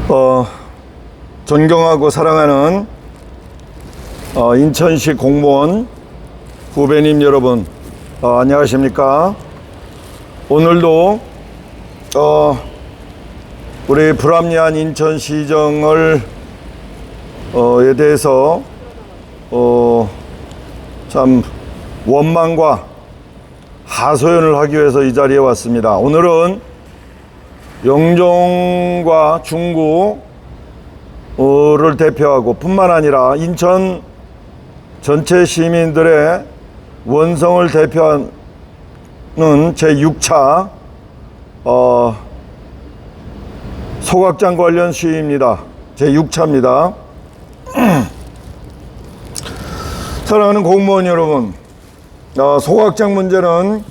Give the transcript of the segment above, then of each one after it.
어, 존경하고 사랑하는 인천시 공무원 후배님 여러분, 안녕하십니까? 오늘도 우리 불합리한 인천시정을 에 대해서 참 원망과 하소연을 하기 위해서 이 자리에 왔습니다. 오늘은 영종과 중구를 대표하고 뿐만 아니라 인천 전체 시민들의 원성을 대표하는 제6차 소각장 관련 시위입니다. 제6차입니다. 사랑하는 공무원 여러분, 소각장 문제는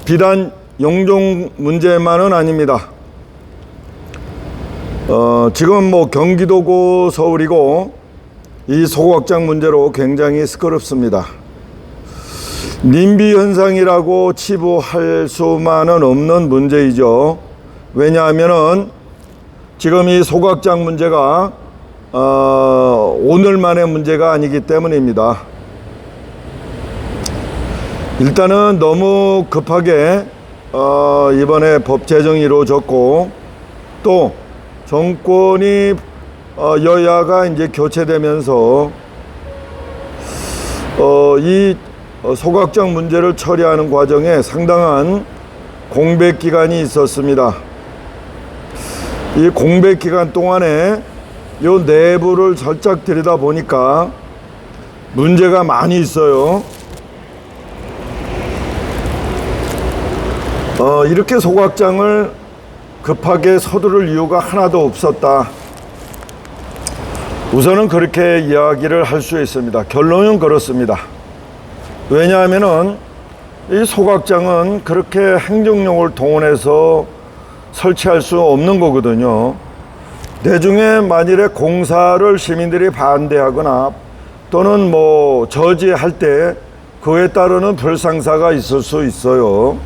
비단 영종 문제만은 아닙니다. 지금 경기도고 서울이고 이 소각장 문제로 굉장히 시끄럽습니다. 님비 현상이라고 치부할 수만은 없는 문제이죠. 왜냐하면은 지금 이 소각장 문제가 오늘만의 문제가 아니기 때문입니다. 일단은 너무 급하게 이번에 법 제정이 이루어졌고, 또 정권이 여야가 이제 교체되면서 이 소각장 문제를 처리하는 과정에 상당한 공백 기간이 있었습니다. 이 공백 기간 동안에 요 내부를 살짝 들여다 보니까 문제가 많이 있어요. 이렇게 소각장을 급하게 서두를 이유가 하나도 없었다. 우선은 그렇게 이야기를 할 수 있습니다. 결론은 그렇습니다. 왜냐하면은 이 소각장은 그렇게 행정력을 동원해서 설치할 수 없는 거거든요. 내중에 만일에 공사를 시민들이 반대하거나 또는 저지할 때 그에 따르는 불상사가 있을 수 있어요.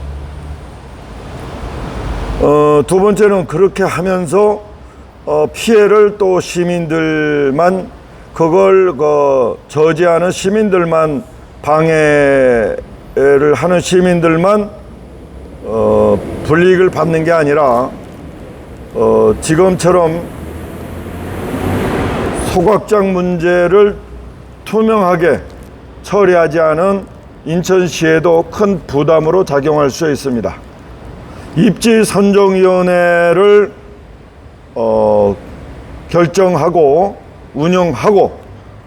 두 번째는 그렇게 하면서 피해를 또 시민들만, 그걸 저지하는 시민들만, 방해를 하는 시민들만 불이익을 받는 게 아니라 지금처럼 소각장 문제를 투명하게 처리하지 않은 인천시에도 큰 부담으로 작용할 수 있습니다. 입지선정위원회를 결정하고 운영하고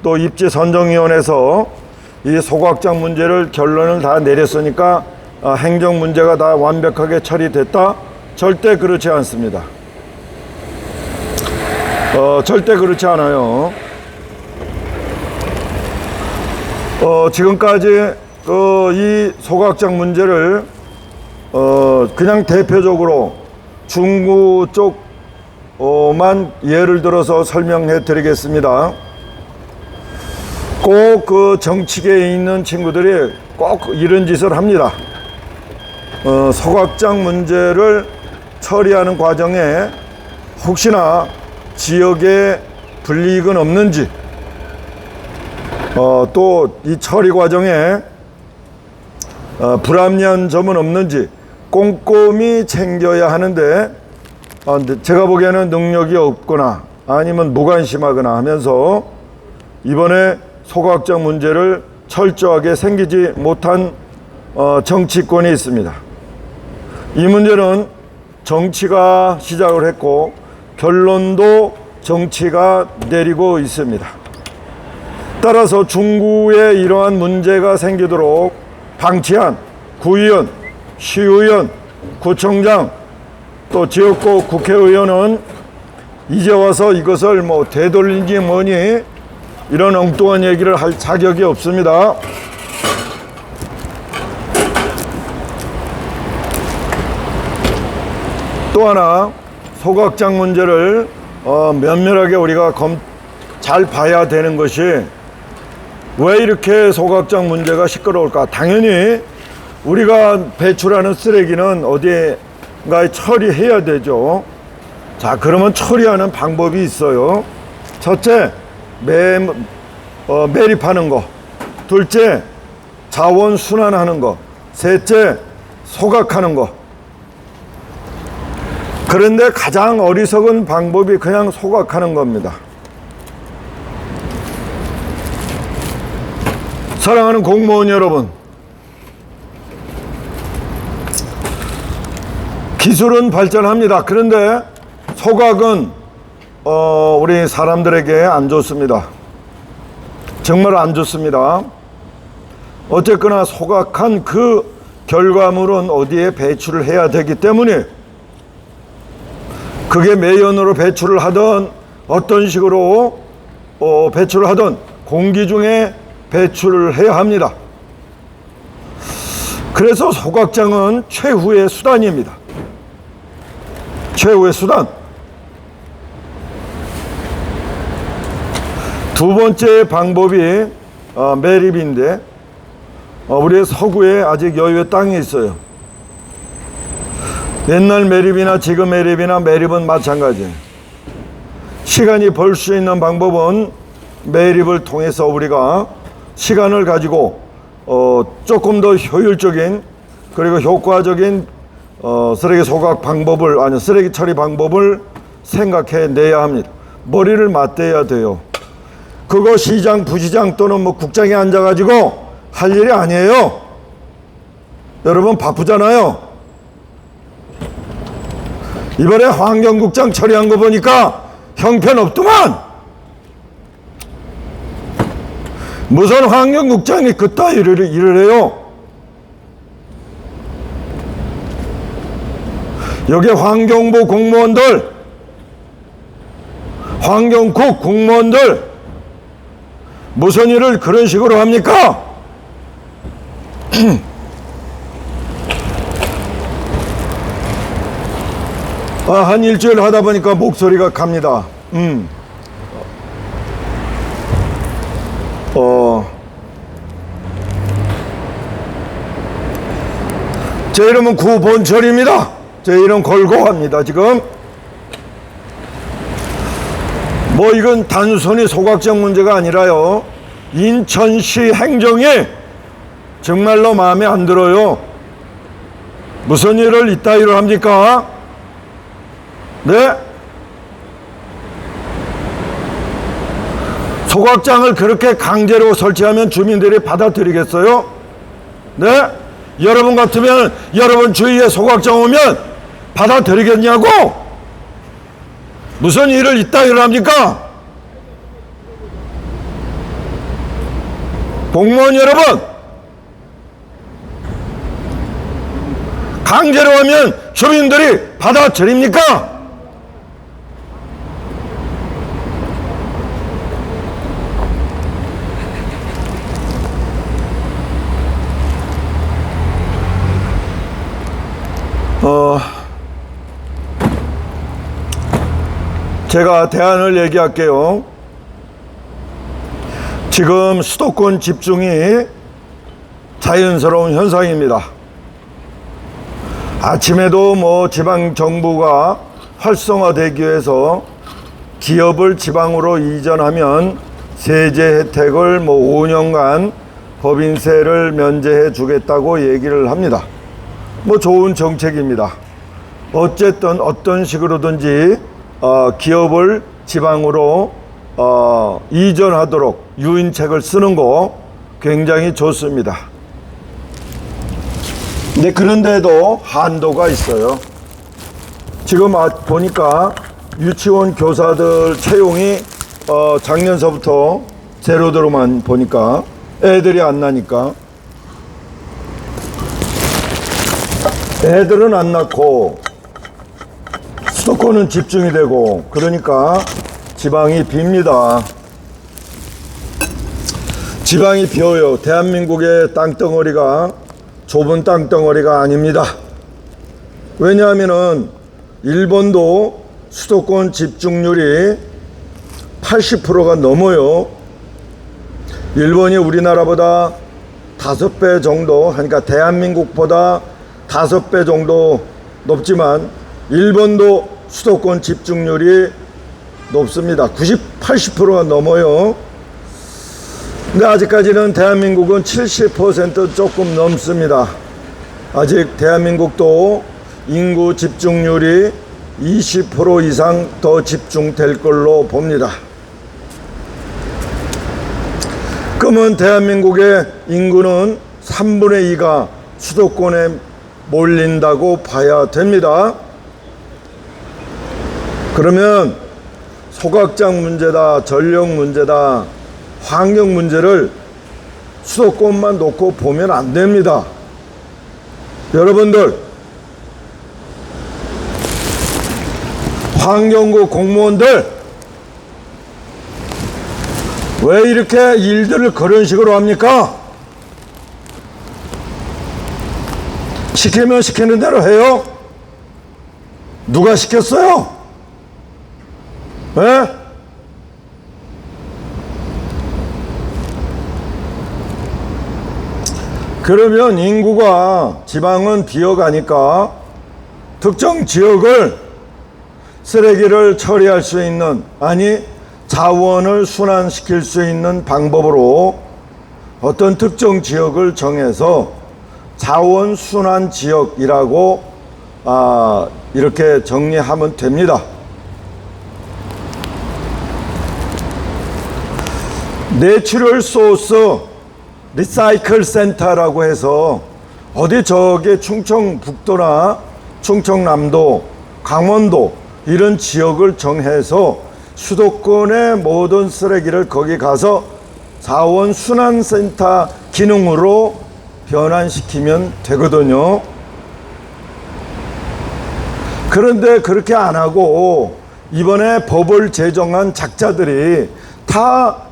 또 입지선정위원회에서 이 소각장 문제를 결론을 다 내렸으니까 행정 문제가 다 완벽하게 처리됐다? 절대 그렇지 않습니다. 절대 그렇지 않아요. 지금까지 이 소각장 문제를 그냥 대표적으로 중구 쪽만 예를 들어서 설명해 드리겠습니다. 꼭 그 정치계에 있는 친구들이 꼭 이런 짓을 합니다. 소각장 문제를 처리하는 과정에 혹시나 지역에 불이익은 없는지, 또 이 처리 과정에 불합리한 점은 없는지 꼼꼼히 챙겨야 하는데, 제가 보기에는 능력이 없거나 아니면 무관심하거나 하면서 이번에 소각장 문제를 철저하게 챙기지 못한 정치권이 있습니다. 이 문제는 정치가 시작을 했고 결론도 정치가 내리고 있습니다. 따라서 중구에 이러한 문제가 생기도록 방치한 구의원, 시의원, 구청장, 또 지역구 국회의원은 이제 와서 이것을 되돌린지 뭐니 이런 엉뚱한 얘기를 할 자격이 없습니다. 또 하나, 소각장 문제를 면밀하게 우리가 잘 봐야 되는 것이, 왜 이렇게 소각장 문제가 시끄러울까? 당연히 우리가 배출하는 쓰레기는 어디에 처리해야 되죠. 자, 그러면 처리하는 방법이 있어요. 첫째, 매립하는 거. 둘째, 자원 순환하는 거. 셋째, 소각하는 거. 그런데 가장 어리석은 방법이 그냥 소각하는 겁니다. 사랑하는 공무원 여러분, 기술은 발전합니다. 그런데 소각은 우리 사람들에게 안 좋습니다. 정말 안 좋습니다. 어쨌거나 소각한 그 결과물은 어디에 배출을 해야 되기 때문에, 그게 매연으로 배출을 하든 어떤 식으로 배출을 하든 공기 중에 배출을 해야 합니다. 그래서 소각장은 최후의 수단입니다. 최후의 수단. 두 번째 방법이 매립인데, 우리의 서구에 아직 여유의 땅이 있어요. 옛날 매립이나 지금 매립이나 매립은 마찬가지예요. 시간이 벌 수 있는 방법은 매립을 통해서 우리가 시간을 가지고 조금 더 효율적인 그리고 효과적인 쓰레기 소각 방법을, 아니 쓰레기 처리 방법을 생각해 내야 합니다. 머리를 맞대야 돼요. 그거 시장, 부시장 또는 뭐 국장에 앉아가지고 할 일이 아니에요. 여러분 바쁘잖아요. 이번에 환경국장 처리한 거 보니까 형편없더만. 무슨 환경국장이 그따 일을 해요. 여기 환경부 공무원들, 환경국 공무원들 무슨 일을 그런 식으로 합니까? 한 일주일 하다 보니까 목소리가 갑니다. 제 이름은 구본철입니다. 제 이름 걸고 합니다. 지금 뭐 이건 단순히 소각장 문제가 아니라요, 인천시 행정이 정말로 마음에 안 들어요. 무슨 일을 이따위로 합니까? 네? 소각장을 그렇게 강제로 설치하면 주민들이 받아들이겠어요? 네? 여러분 같으면 여러분 주위에 소각장 오면 받아들이겠냐고? 무슨 일을 이따위로 합니까? 공무원 여러분, 강제로 하면 주민들이 받아들입니까? 제가 대안을 얘기할게요. 지금 수도권 집중이 자연스러운 현상입니다. 아침에도 뭐 지방 정부가 활성화되기 위해서 기업을 지방으로 이전하면 세제 혜택을 뭐 5년간 법인세를 면제해 주겠다고 얘기를 합니다. 뭐 좋은 정책입니다. 어쨌든 어떤 식으로든지 기업을 지방으로 이전하도록 유인책을 쓰는 거 굉장히 좋습니다. 근데 그런데도 한도가 있어요. 지금 보니까 유치원 교사들 채용이 작년서부터 제로대로만 보니까 애들이 안 나니까, 애들은 안 낳고 수도권은 집중이 되고, 그러니까 지방이 빕니다. 지방이 비어요. 대한민국의 땅덩어리가 좁은 땅덩어리가 아닙니다. 왜냐하면은 일본도 수도권 집중률이 80%가 넘어요. 일본이 우리나라보다 5배 정도, 그러니까 대한민국보다 5배 정도 높지만 일본도 수도권 집중률이 높습니다. 80%가 넘어요. 근데 아직까지는 대한민국은 70% 조금 넘습니다. 아직 대한민국도 인구 집중률이 20% 이상 더 집중될 걸로 봅니다. 그러면 대한민국의 인구는 3분의 2가 수도권에 몰린다고 봐야 됩니다. 그러면 소각장 문제다, 전력 문제다, 환경 문제를 수도권만 놓고 보면 안 됩니다. 여러분들, 환경부 공무원들 왜 이렇게 일들을 그런 식으로 합니까? 시키면 시키는 대로 해요? 누가 시켰어요? 예? 그러면 인구가 지방은 비어가니까 특정 지역을 쓰레기를 처리할 수 있는, 아니 자원을 순환시킬 수 있는 방법으로 어떤 특정 지역을 정해서 자원 순환 지역이라고 이렇게 정리하면 됩니다. 내추럴 소스 리사이클 센터라고 해서 어디 저기 충청북도나 충청남도, 강원도 이런 지역을 정해서 수도권의 모든 쓰레기를 거기 가서 자원 순환 센터 기능으로 변환시키면 되거든요. 그런데 그렇게 안 하고 이번에 법을 제정한 작자들이 다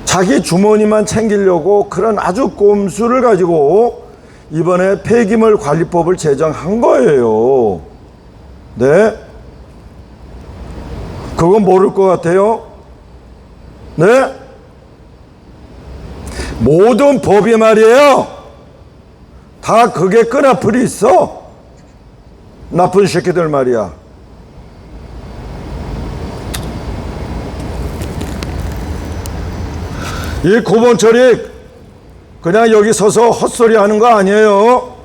자기 주머니만 챙기려고 그런 아주 꼼수를 가지고 이번에 폐기물 관리법을 제정한 거예요. 네? 그건 모를 것 같아요? 네? 모든 법이 말이에요. 다 그게 끈앞풀이 있어. 나쁜 새끼들 말이야. 이 고본철이 그냥 여기 서서 헛소리 하는 거 아니에요.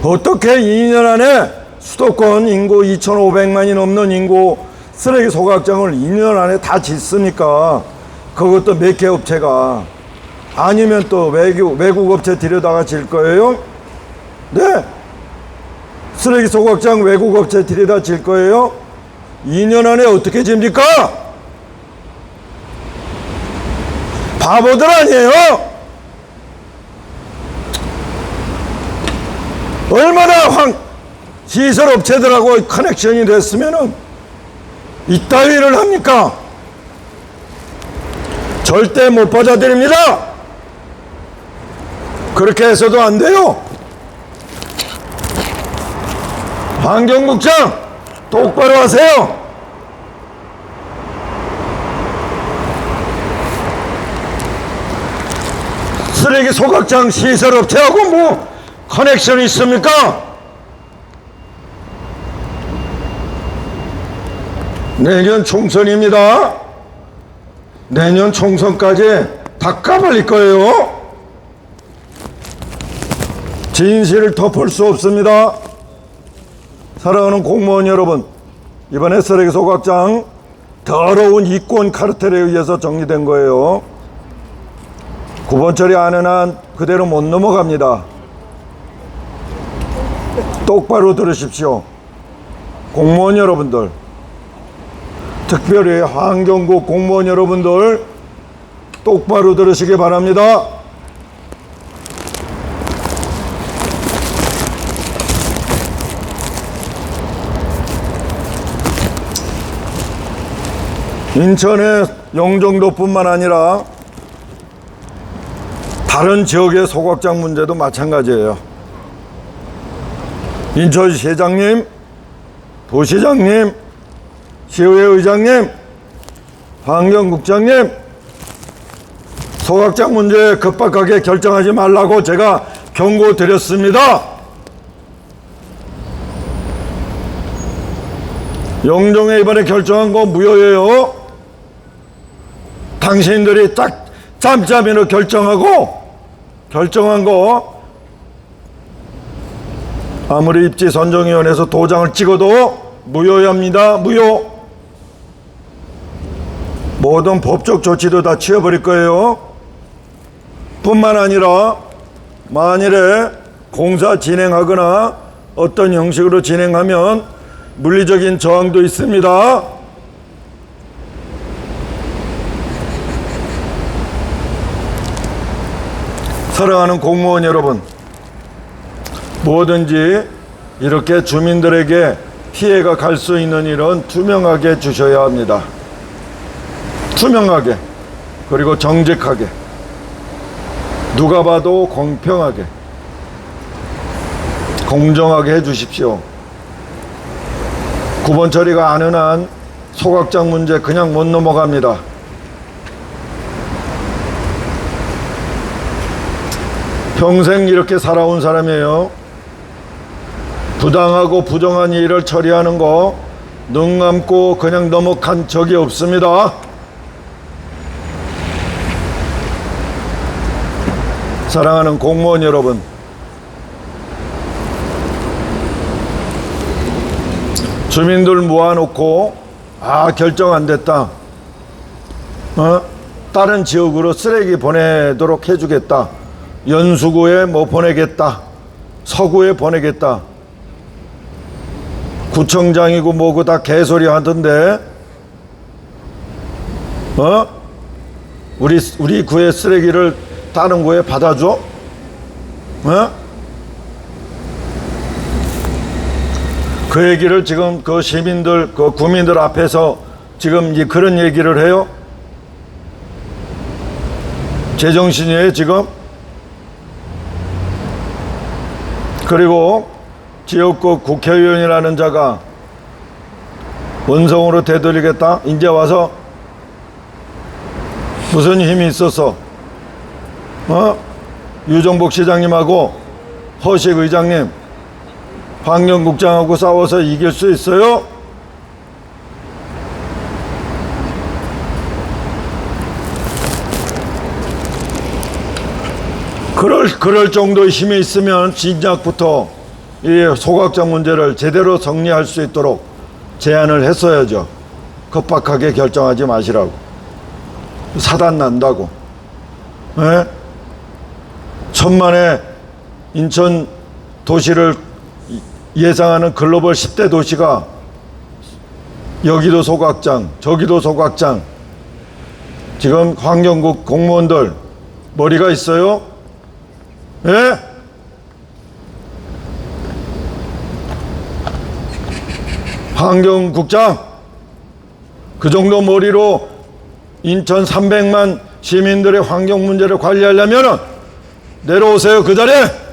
어떻게 2년 안에 수도권 인구 2,500만이 넘는 인구 쓰레기 소각장을 2년 안에 다 짓습니까? 그것도 몇 개 업체가. 아니면 또 외국 업체 들여다가 질 거예요? 네. 쓰레기 소각장 외국 업체 들여다 질 거예요? 2년 안에 어떻게 집니까? 바보들 아니에요? 얼마나 시설 업체들하고 커넥션이 됐으면은 이따위를 합니까? 절대 못 받아들입니다. 그렇게 해서도 안 돼요. 환경국장 똑바로 하세요. 쓰레기 소각장 시설업체하고 뭐 커넥션이 있습니까? 내년 총선입니다. 내년 총선까지 다 까발릴 거예요. 진실을 덮을 수 없습니다. 사랑하는 공무원 여러분, 이번에 쓰레기 소각장 더러운 이권 카르텔에 의해서 정리된 거예요. 9번짜리 아는 한 그대로 못 넘어갑니다. 똑바로 들으십시오. 공무원 여러분들, 특별히 환경부 공무원 여러분들 똑바로 들으시기 바랍니다. 인천의 영종도뿐만 아니라 다른 지역의 소각장 문제도 마찬가지예요. 인천시장님, 부시장님, 시의회 의장님, 환경국장님, 소각장 문제 급박하게 결정하지 말라고 제가 경고드렸습니다. 영종에 이번에 결정한 거 무효예요. 당신들이 딱 짬짬이로 결정한 거 아무리 입지선정위원회에서 도장을 찍어도 무효합니다. 무효. 모든 법적 조치도 다 취해버릴 거예요. 뿐만 아니라 만일에 공사 진행하거나 어떤 형식으로 진행하면 물리적인 저항도 있습니다. 사랑하는 공무원 여러분, 뭐든지 이렇게 주민들에게 피해가 갈 수 있는 일은 투명하게 해주셔야 합니다. 투명하게, 그리고 정직하게, 누가 봐도 공평하게, 공정하게 해주십시오. 9번 처리가 안 흔한 소각장 문제 그냥 못 넘어갑니다. 평생 이렇게 살아온 사람이에요. 부당하고 부정한 일을 처리하는 거 눈 감고 그냥 넘어간 적이 없습니다. 사랑하는 공무원 여러분, 주민들 모아놓고 결정 안 됐다, 다른 지역으로 쓰레기 보내도록 해주겠다, 연수구에 뭐 보내겠다, 서구에 보내겠다, 구청장이고 뭐고 다 개소리 하던데, 우리 구의 쓰레기를 다른 구에 받아줘? 그 얘기를 지금 그 시민들, 그 구민들 앞에서 지금 그런 얘기를 해요? 제정신이에요 지금? 그리고 지역구 국회의원이라는 자가 원성으로 되돌리겠다? 이제 와서 무슨 힘이 있어서 유정복 시장님하고 허식 의장님, 환경국장하고 싸워서 이길 수 있어요? 그럴 정도의 힘이 있으면 진작부터 이 소각장 문제를 제대로 정리할 수 있도록 제안을 했어야죠. 급박하게 결정하지 마시라고. 사단 난다고. 예? 천만의 인천 도시를 예상하는 글로벌 10대 도시가 여기도 소각장, 저기도 소각장. 지금 환경국 공무원들 머리가 있어요? 예? 환경국장, 그 정도 머리로 인천 300만 시민들의 환경 문제를 관리하려면 내려오세요, 그 자리에.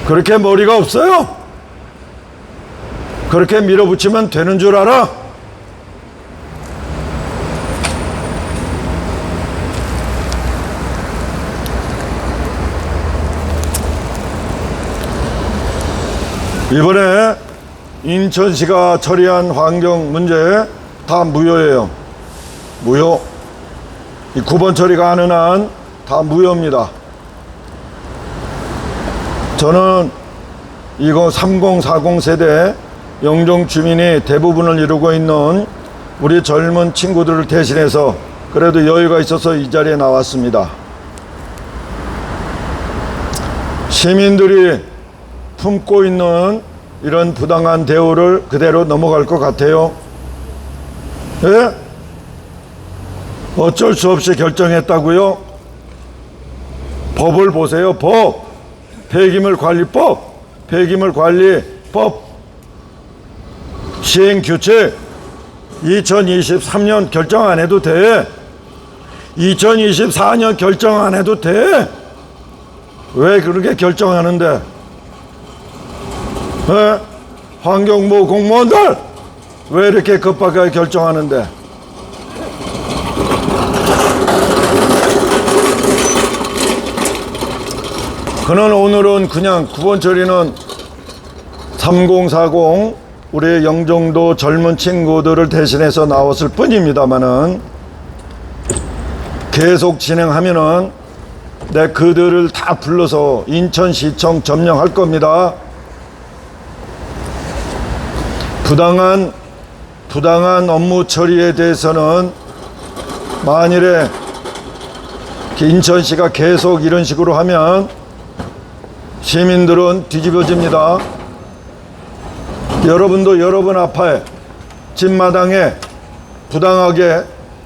그렇게 머리가 없어요? 그렇게 밀어붙이면 되는 줄 알아? 이번에 인천시가 처리한 환경 문제 다 무효예요. 무효. 이 9번 처리가 안 흔한 다 무효입니다. 저는 이거 3040 세대 영종 주민이 대부분을 이루고 있는 우리 젊은 친구들을 대신해서 그래도 여유가 있어서 이 자리에 나왔습니다. 시민들이 품고 있는 이런 부당한 대우를 그대로 넘어갈 것 같아요? 예? 어쩔 수 없이 결정했다고요? 법을 보세요. 법. 폐기물관리법, 폐기물관리법 시행규칙 2023년 결정 안 해도 돼. 2024년 결정 안 해도 돼. 왜 그렇게 결정하는데? 왜? 환경부 공무원들 왜 이렇게 급하게 결정하는데? 그는 오늘은 그냥 9번 처리는 3040 우리 영종도 젊은 친구들을 대신해서 나왔을 뿐입니다만은 계속 진행하면은 내 그들을 다 불러서 인천시청 점령할 겁니다. 부당한 업무 처리에 대해서는 만일에 인천시가 계속 이런 식으로 하면 시민들은 뒤집어집니다. 여러분도 여러분 아파에 집마당에 부당하게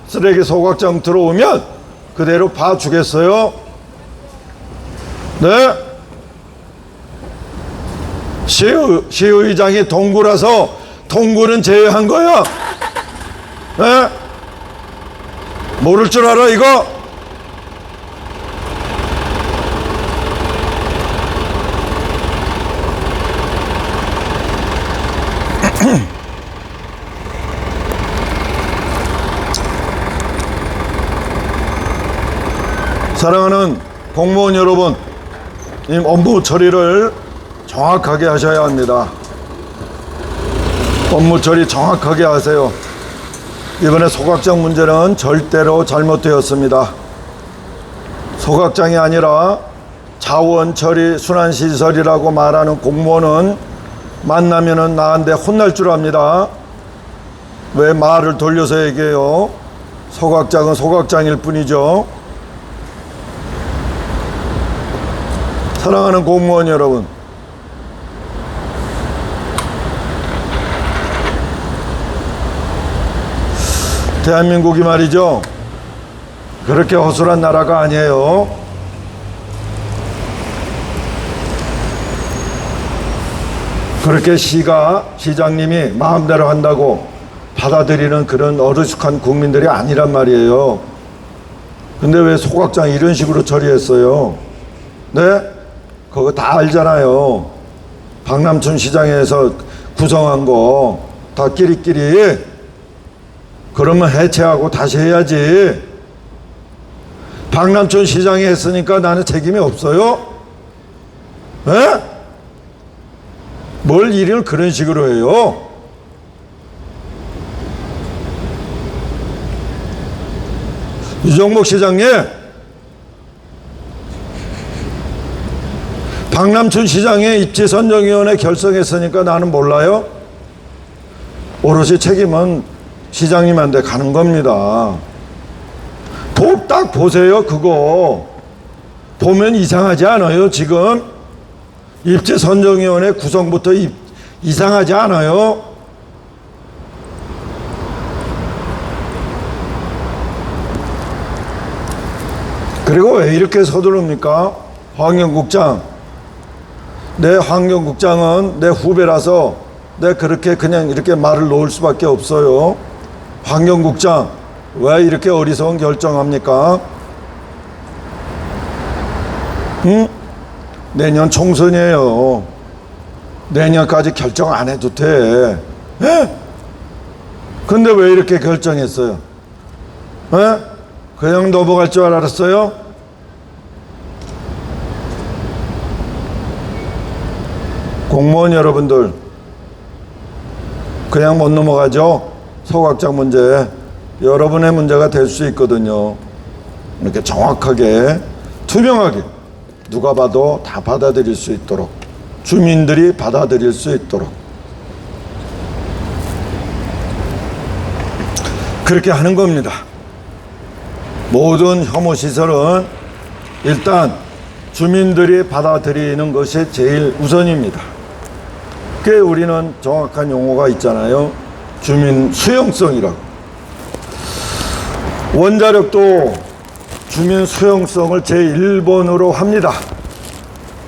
쓰레기 소각장 들어오면 그대로 봐주겠어요? 네? 시의장이 동구라서 동구는 제외한 거야. 네? 모를 줄 알아 이거? 사랑하는 공무원 여러분, 이 업무 처리를 정확하게 하셔야 합니다. 업무 처리 정확하게 하세요. 이번에 소각장 문제는 절대로 잘못되었습니다. 소각장이 아니라 자원 처리 순환시설이라고 말하는 공무원은 만나면은 나한테 혼날 줄 압니다. 왜 말을 돌려서 얘기해요? 소각장은 소각장일 뿐이죠. 사랑하는 공무원 여러분, 대한민국이 말이죠, 그렇게 허술한 나라가 아니에요. 그렇게 시장님이 마음대로 한다고 받아들이는 그런 어리숙한 국민들이 아니란 말이에요. 근데 왜 소각장 이런 식으로 처리했어요? 네? 그거 다 알잖아요. 박남춘 시장에서 구성한 거 다 끼리끼리. 그러면 해체하고 다시 해야지. 박남춘 시장이 했으니까 나는 책임이 없어요? 네? 뭘 일을 그런 식으로 해요? 유정복 시장님, 박남춘 시장의 입지선정위원회 결성했으니까 나는 몰라요? 오롯이 책임은 시장님한테 가는 겁니다. 딱 보세요. 그거 보면 이상하지 않아요? 지금 입지선정위원회 구성부터 이상하지 않아요? 그리고 왜 이렇게 서두릅니까? 환경국장, 내 환경국장은 내 후배라서 내 그렇게 그냥 이렇게 말을 놓을 수밖에 없어요. 환경국장, 왜 이렇게 어리석은 결정합니까? 응? 내년 총선이에요. 내년까지 결정 안 해도 돼. 에? 근데 왜 이렇게 결정했어요? 에? 그냥 넘어갈 줄 알았어요? 공무원 여러분들, 그냥 못 넘어가죠? 소각장 문제, 여러분의 문제가 될 수 있거든요. 이렇게 정확하게, 투명하게, 누가 봐도 다 받아들일 수 있도록, 주민들이 받아들일 수 있도록 그렇게 하는 겁니다. 모든 혐오시설은 일단 주민들이 받아들이는 것이 제일 우선입니다. 그게 우리는 정확한 용어가 있잖아요. 주민 수용성이라고. 원자력도 주민 수용성을 제1번으로 합니다.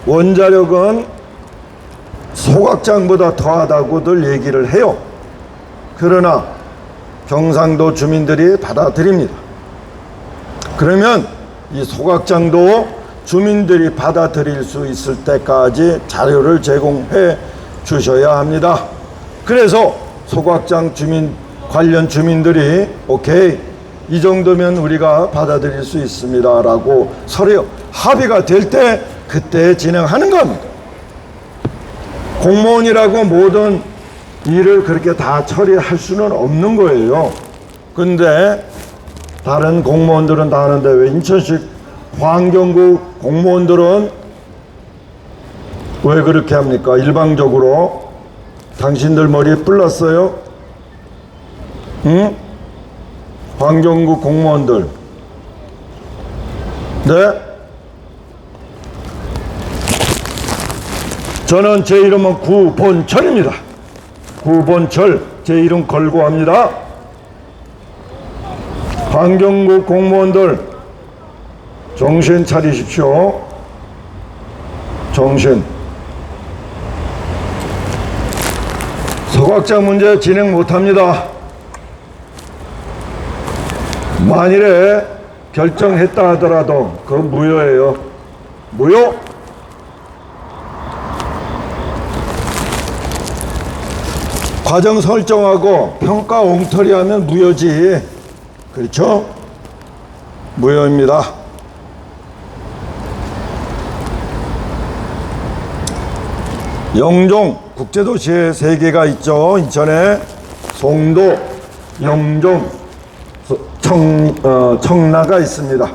원자력은 소각장보다 더하다고들 얘기를 해요. 그러나 경상도 주민들이 받아들입니다. 그러면 이 소각장도 주민들이 받아들일 수 있을 때까지 자료를 제공해 주셔야 합니다. 그래서 소각장 관련 주민들이 오케이, 이 정도면 우리가 받아들일 수 있습니다 라고 서로 합의가 될 때 그때 진행하는 겁니다. 공무원이라고 모든 일을 그렇게 다 처리할 수는 없는 거예요. 근데 다른 공무원들은 다 하는데 왜 인천시 환경국 공무원들은 왜 그렇게 합니까? 일방적으로. 당신들 머리에 뿔났어요? 응? 환경국 공무원들. 네? 저는 제 이름은 구본철입니다. 구본철. 제 이름 걸고 합니다. 환경국 공무원들 정신 차리십시오. 정신. 서각장 문제 진행 못합니다. 만일에 결정했다 하더라도 그건 무효예요. 무효. 과정 설정하고 평가 엉터리하면 무효지. 그렇죠? 무효입니다. 영종 국제도시에 3개가 있죠. 인천에 송도, 영종, 청라가 있습니다.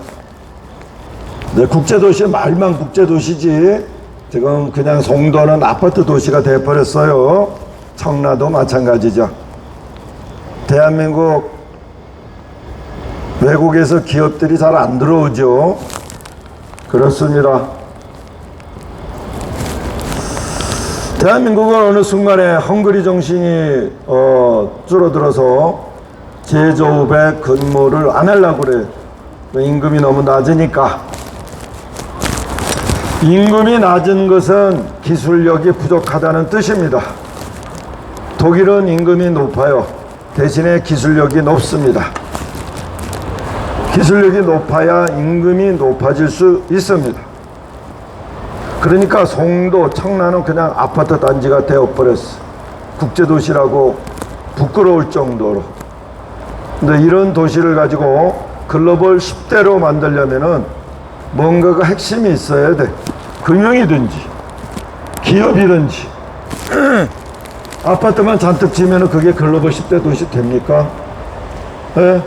네, 국제도시 말만 국제도시지 지금 그냥 송도는 아파트 도시가 돼버렸어요. 청라도 마찬가지죠. 대한민국 외국에서 기업들이 잘 안 들어오죠. 그렇습니다. 대한민국은 어느 순간에 헝그리 정신이 줄어들어서 제조업에 근무를 안 하려고 그래. 임금이 너무 낮으니까. 임금이 낮은 것은 기술력이 부족하다는 뜻입니다. 독일은 임금이 높아요. 대신에 기술력이 높습니다. 기술력이 높아야 임금이 높아질 수 있습니다. 그러니까 송도, 청라는 그냥 아파트 단지가 되어버렸어. 국제도시라고 부끄러울 정도로. 근데 이런 도시를 가지고 글로벌 10대로 만들려면은 뭔가가 핵심이 있어야 돼. 금융이든지 기업이든지. 아파트만 잔뜩 지면은 그게 글로벌 10대 도시 됩니까? 예?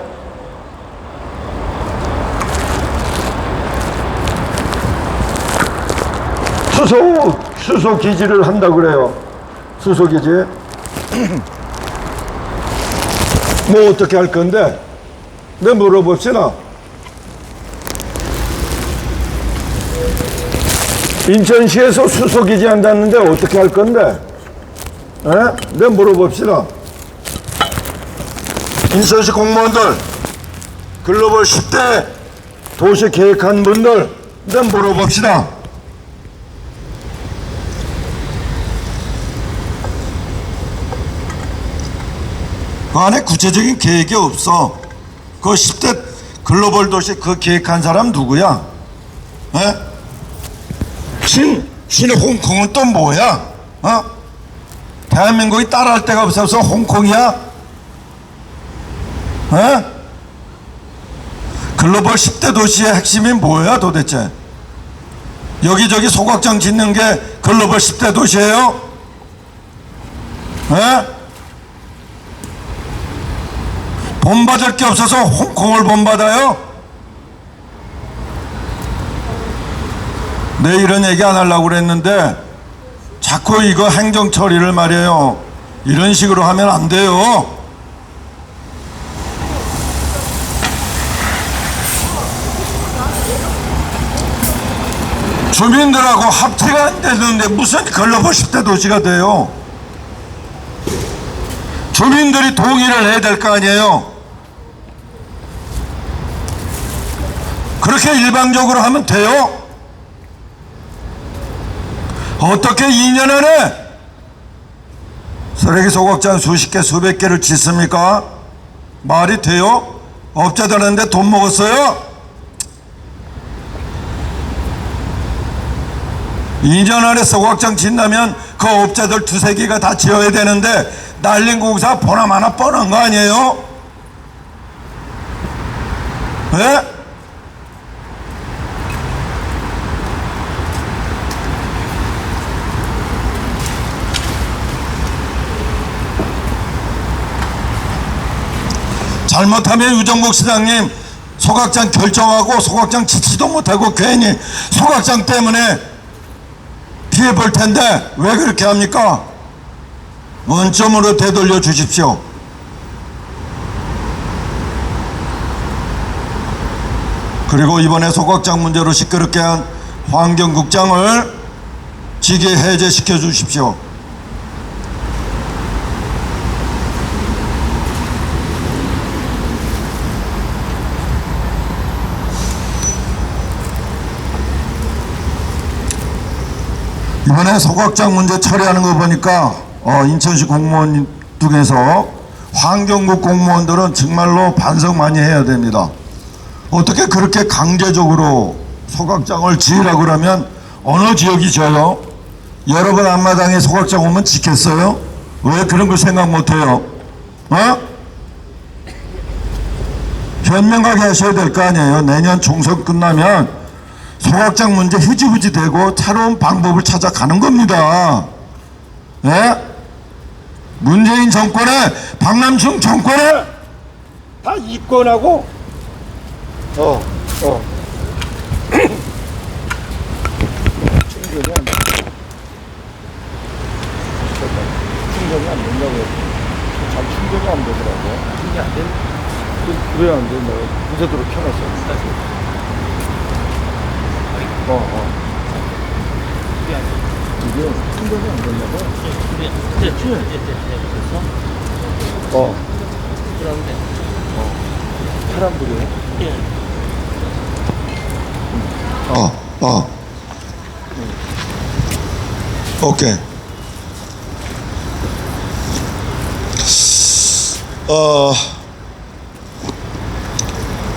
수소 기지를 한다고 그래요. 수소 기지. 뭐 어떻게 할 건데? 내 물어봅시다. 인천시에서 수소 기지 한다는데 어떻게 할 건데? 에? 내 물어봅시다. 인천시 공무원들, 글로벌 10대 도시 계획한 분들, 내 물어봅시다. 그 안에 구체적인 계획이 없어. 그 10대 글로벌 도시 그 계획한 사람 누구야? 에? 홍콩은 또 뭐야? 어? 대한민국이 따라할 데가 없어서 홍콩이야? 에? 글로벌 10대 도시의 핵심이 뭐야 도대체? 여기저기 소각장 짓는 게 글로벌 10대 도시예요? 에? 본받을 게 없어서 홍콩을 본받아요? 내 이런 얘기 안 하려고 그랬는데 자꾸 이거 행정 처리를 말이에요. 이런 식으로 하면 안 돼요. 주민들하고 합치가 안 되는데 무슨 글로벌 10대 도시가 돼요? 주민들이 동의를 해야 될 거 아니에요? 그렇게 일방적으로 하면 돼요? 어떻게 2년 안에 쓰레기 소각장 수십 개 수백 개를 짓습니까? 말이 돼요? 업자들한테 돈 먹었어요? 2년 안에 소각장 짓다면 그 업자들 두세 개가 다 지어야 되는데 날린 공사 보나마나 뻔한 거 아니에요? 예? 잘못하면 유정복 시장님 소각장 결정하고 소각장 지지도 못하고 괜히 소각장 때문에 피해 볼 텐데 왜 그렇게 합니까? 원점으로 되돌려 주십시오. 그리고 이번에 소각장 문제로 시끄럽게 한 환경국장을 직위 해제시켜 주십시오. 이번에 소각장 문제 처리하는 거 보니까 인천시 공무원 중에서 환경국 공무원들은 정말로 반성 많이 해야 됩니다. 어떻게 그렇게 강제적으로 소각장을 지으라고 그러면 어느 지역이 져요? 여러분 앞마당에 소각장 오면 지켰어요? 왜 그런 걸 생각 못해요? 현명하게 하셔야 될 거 아니에요. 내년 총선 끝나면 소각장 문제 흐지부지 되고 새로운 방법을 찾아가는 겁니다. 예? 문재인 정권에 박남춘 정권에 다 이권하고 충전이 안 돼. 충전이 안 된다고 잘 충전이 안 되더라고. 이게 안 되는 왜 안 된다? 무제도로 켜놨어. 이게 충전이 안 됐나 봐. 됐지? 됐어? 그런데 사람들이 예. 오케이.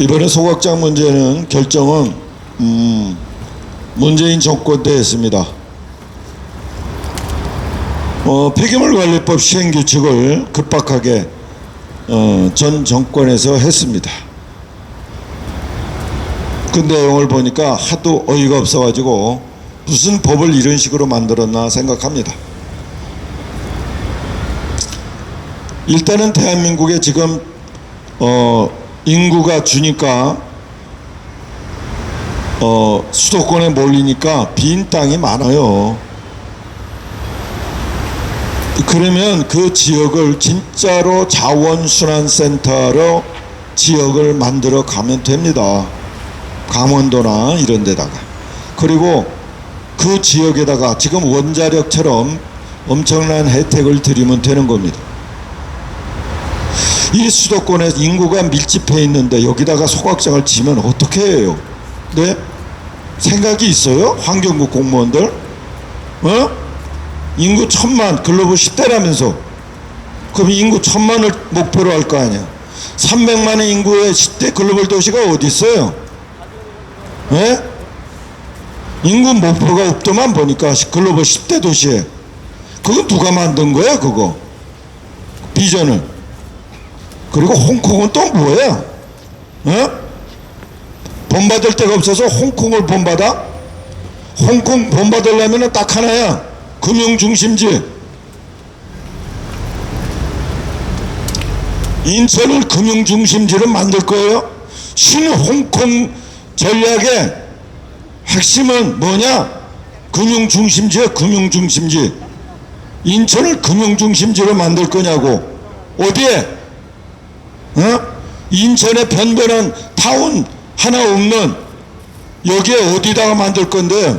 이번에 소각장 문제는 결정은 문재인 정권 때 했습니다. 폐기물관리법 시행규칙을 급박하게 전 정권에서 했습니다. 그 내용을 보니까 하도 어이가 없어가지고 무슨 법을 이런 식으로 만들었나 생각합니다. 일단은 대한민국에 지금 인구가 주니까 수도권에 몰리니까 빈 땅이 많아요. 그러면 그 지역을 진짜로 자원순환센터로 지역을 만들어 가면 됩니다. 강원도나 이런 데다가. 그리고 그 지역에다가 지금 원자력처럼 엄청난 혜택을 드리면 되는 겁니다. 이 수도권에 인구가 밀집해 있는데 여기다가 소각장을 지면 어떻게 해요? 네? 생각이 있어요? 환경국 공무원들? 인구 1000만, 글로벌 10대라면서. 그럼 인구 1000만을 목표로 할 거 아니야. 300만의 인구의 10대 글로벌 도시가 어디 있어요? 예? 인구 목표가 없더만 보니까 글로벌 10대 도시에. 그거 누가 만든 거야, 그거? 비전을. 그리고 홍콩은 또 뭐야? 본받을 데가 없어서 홍콩을 본받아? 홍콩 본받으려면 딱 하나야. 금융중심지. 인천을 금융중심지로 만들 거예요. 신홍콩 전략의 핵심은 뭐냐? 금융중심지야, 금융중심지. 인천을 금융중심지로 만들 거냐고. 어디에? 인천에 변변한 타운 하나 없는 여기에 어디다가 만들 건데?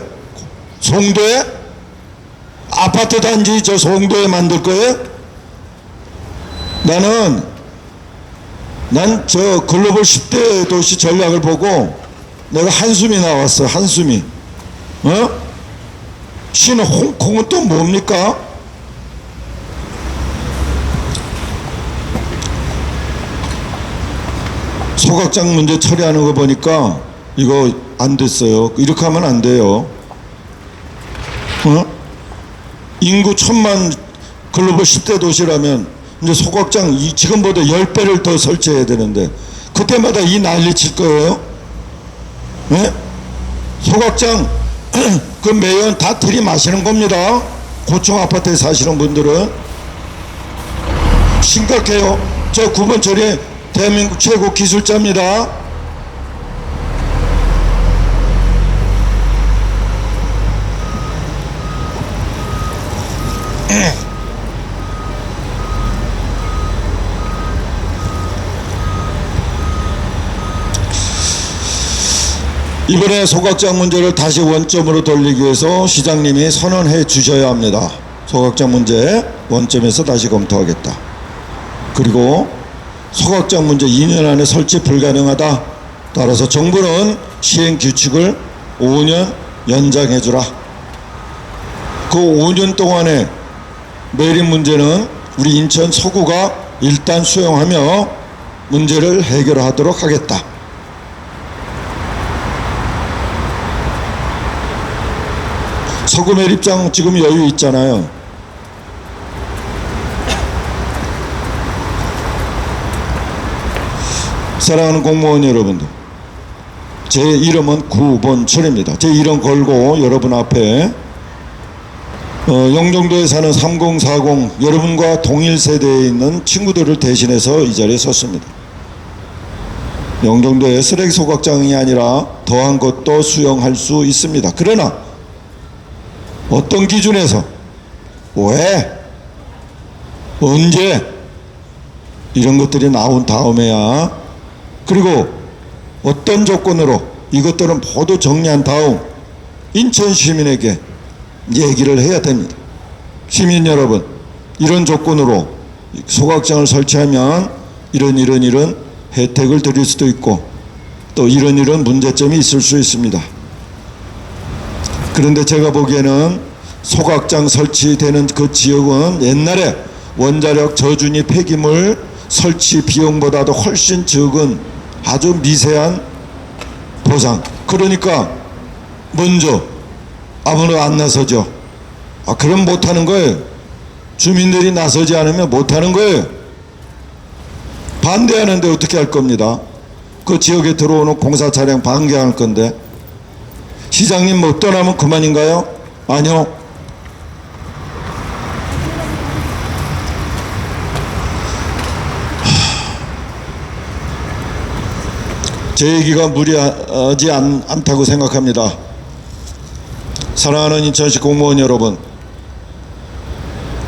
송도에? 아파트 단지 저 송도에 만들 거예요? 난 저 글로벌 10대 도시 전략을 보고 내가 한숨이 나왔어. 한숨이. 신홍콩은 또 뭡니까? 소각장 문제 처리하는 거 보니까 이거 안 됐어요. 이렇게 하면 안 돼요. 인구 1000만 글로벌 10대 도시라면 이제 소각장 지금보다 10배를 더 설치해야 되는데 그때마다 이 난리 칠 거예요. 네? 소각장 그 매연 다 들이마시는 겁니다. 고층 아파트에 사시는 분들은 심각해요. 저 9번 처리 대한민국 최고 기술자입니다. 이번에 소각장 문제를 다시 원점으로 돌리기 위해서 시장님이 선언해 주셔야 합니다. 소각장 문제 원점에서 다시 검토하겠다. 그리고 소각장 문제 2년 안에 설치 불가능하다. 따라서 정부는 시행 규칙을 5년 연장해 주라. 그 5년 동안의 매립 문제는 우리 인천 서구가 일단 수용하며 문제를 해결하도록 하겠다. 서구 매립장 지금 여유 있잖아요. 사랑하는 공무원 여러분들, 제 이름은 구본철입니다. 제 이름 걸고 여러분 앞에 영종도에 사는 3040 여러분과 동일 세대에 있는 친구들을 대신해서 이 자리에 섰습니다. 영종도에 쓰레기 소각장이 아니라 더한 것도 수용할 수 있습니다. 그러나 어떤 기준에서, 왜, 언제 이런 것들이 나온 다음에야, 그리고 어떤 조건으로 이것들은 모두 정리한 다음 인천 시민에게 얘기를 해야 됩니다. 시민 여러분, 이런 조건으로 소각장을 설치하면 이런 혜택을 드릴 수도 있고 또 이런 문제점이 있을 수 있습니다. 그런데 제가 보기에는 소각장 설치되는 그 지역은 옛날에 원자력 저준위 폐기물 설치 비용보다도 훨씬 적은 아주 미세한 보상. 그러니까 먼저 아무나 안 나서죠. 그럼 못하는 거예요. 주민들이 나서지 않으면 못하는 거예요. 반대하는데 어떻게 할 겁니다. 그 지역에 들어오는 공사 차량 반경할 건데 시장님 뭐 떠나면 그만인가요? 아니요. 제 얘기가 무리하지 않다고 생각합니다. 사랑하는 인천시 공무원 여러분,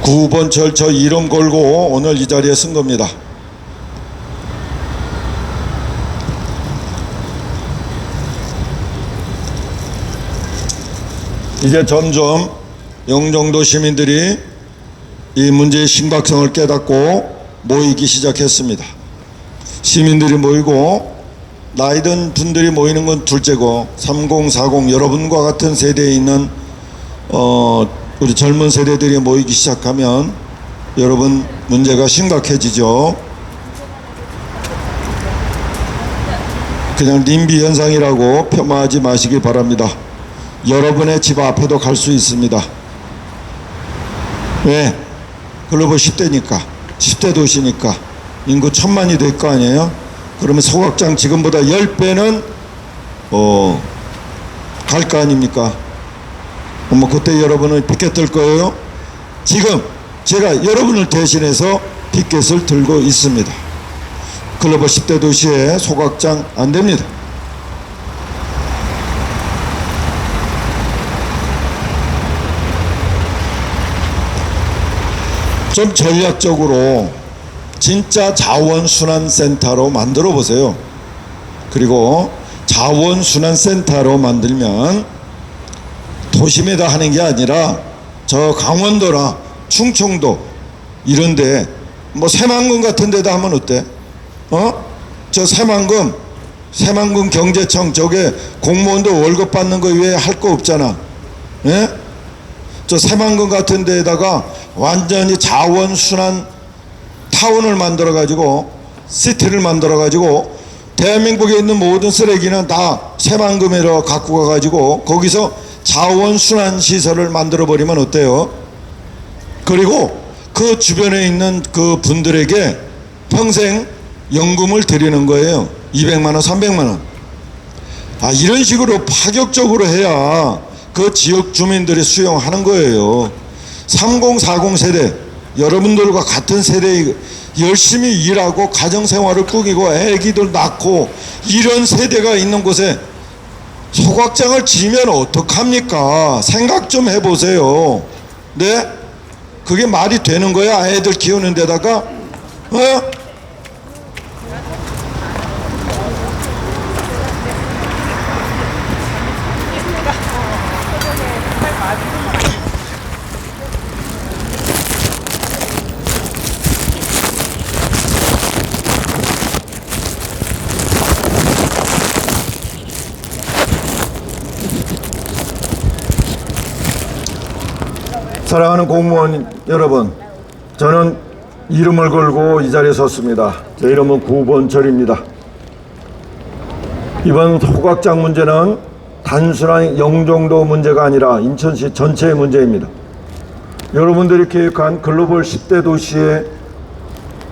구본철 저 이름 걸고 오늘 이 자리에 쓴 겁니다. 이제 점점 영종도 시민들이 이 문제의 심각성을 깨닫고 모이기 시작했습니다. 시민들이 모이고 나이 든 분들이 모이는 건 둘째고 3040 여러분과 같은 세대에 있는 우리 젊은 세대들이 모이기 시작하면 여러분 문제가 심각해지죠. 그냥 님비 현상이라고 폄하하지 마시기 바랍니다. 여러분의 집 앞에도 갈 수 있습니다. 왜? 글로벌 10대니까 10대 도시니까 인구 1000만이 될 거 아니에요? 그러면 소각장 지금보다 10배는 갈 거 아닙니까? 그때 여러분은 피켓 들 거예요? 지금 제가 여러분을 대신해서 피켓을 들고 있습니다. 글로벌 10대 도시에 소각장 안 됩니다. 좀 전략적으로 진짜 자원순환센터로 만들어 보세요. 그리고 자원순환센터로 만들면 도심에다 하는 게 아니라 저 강원도나 충청도 이런데 뭐 새만금 같은 데다 하면 어때? 저 새만금 경제청 저게 공무원도 월급 받는 거 외에 할 거 없잖아. 예? 저 새만금 같은 데에다가 완전히 자원순환 타운을 만들어 가지고 시티를 만들어 가지고 대한민국에 있는 모든 쓰레기는 다 새만금으로 갖고 가 가지고 거기서 자원순환 시설을 만들어 버리면 어때요? 그리고 그 주변에 있는 그 분들에게 평생 연금을 드리는 거예요. 200만 원, 300만 원. 이런 식으로 파격적으로 해야 그 지역 주민들이 수용하는 거예요. 3040 세대, 여러분들과 같은 세대의 열심히 일하고 가정생활을 꾸리고 애기들 낳고 이런 세대가 있는 곳에 소각장을 지면 어떡합니까? 생각 좀 해보세요. 네? 그게 말이 되는 거야? 애들 키우는 데다가? 어? 사랑하는 공무원 여러분, 저는 이름을 걸고 이 자리에 섰습니다. 제 이름은 구본철입니다. 이번 소각장 문제는 단순한 영종도 문제가 아니라 인천시 전체의 문제입니다. 여러분들이 계획한 글로벌 10대 도시의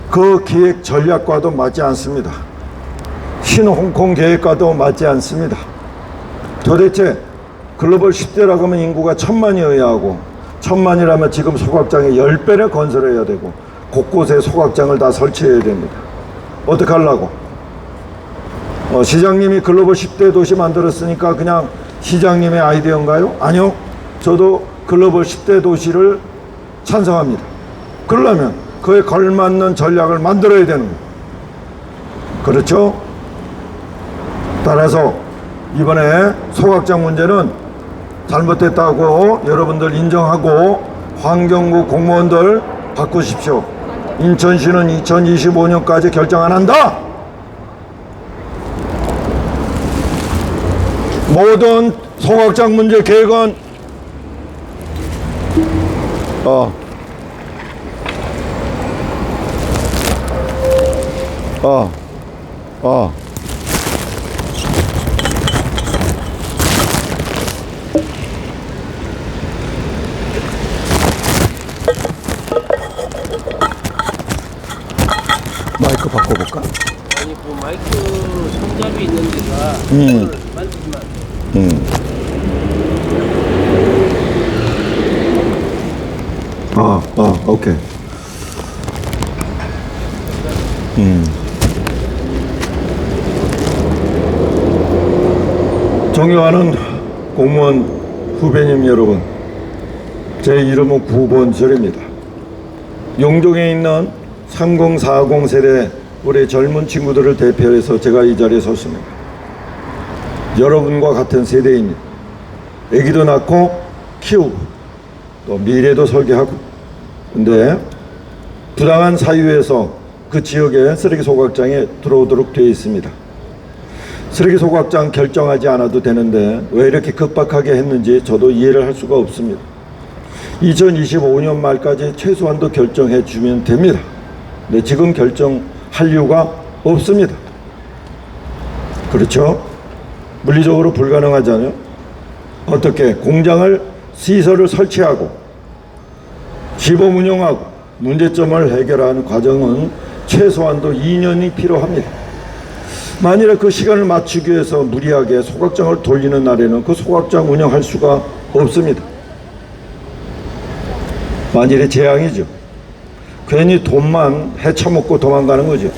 그 기획 전략과도 맞지 않습니다. 신홍콩 계획과도 맞지 않습니다. 도대체 글로벌 10대라고 하면 인구가 1000만이어야 하고 1000만이라면 지금 소각장의 10배를 건설해야 되고 곳곳에 소각장을 다 설치해야 됩니다. 어떻게 하려고? 시장님이 글로벌 10대 도시 만들었으니까 그냥 시장님의 아이디어인가요? 아니요. 저도 글로벌 10대 도시를 찬성합니다. 그러려면 그에 걸맞는 전략을 만들어야 되는 거예요. 그렇죠? 따라서 이번에 소각장 문제는 잘못됐다고 여러분들 인정하고 환경부 공무원들 바꾸십시오. 인천시는 2025년까지 결정 안 한다. 모든 소각장 문제 계획은 마이크 바꿔볼까? 아니 그 마이크 손잡이 있는 데가 그걸 만지면 안 돼. 오케이. 존경하는 공무원 후배님 여러분, 제 이름은 구본철입니다. 용종에 있는 30, 40 세대 우리 젊은 친구들을 대표해서 제가 이 자리에 섰습니다. 여러분과 같은 세대입니다. 아기도 낳고 키우고 또 미래도 설계하고, 근데 부당한 사유에서 그 지역에 쓰레기 소각장에 들어오도록 되어 있습니다. 쓰레기 소각장 결정하지 않아도 되는데 왜 이렇게 급박하게 했는지 저도 이해를 할 수가 없습니다. 2025년 말까지 최소한도 결정해 주면 됩니다. 근데 지금 결정할 이유가 없습니다. 그렇죠? 물리적으로 불가능하잖아요. 어떻게 공장을 시설을 설치하고 시범 운영하고 문제점을 해결하는 과정은 최소한도 2년이 필요합니다. 만일에 그 시간을 맞추기 위해서 무리하게 소각장을 돌리는 날에는 그 소각장 운영할 수가 없습니다. 만일에 재앙이죠. 괜히 돈만 헤쳐먹고 도망가는 거죠.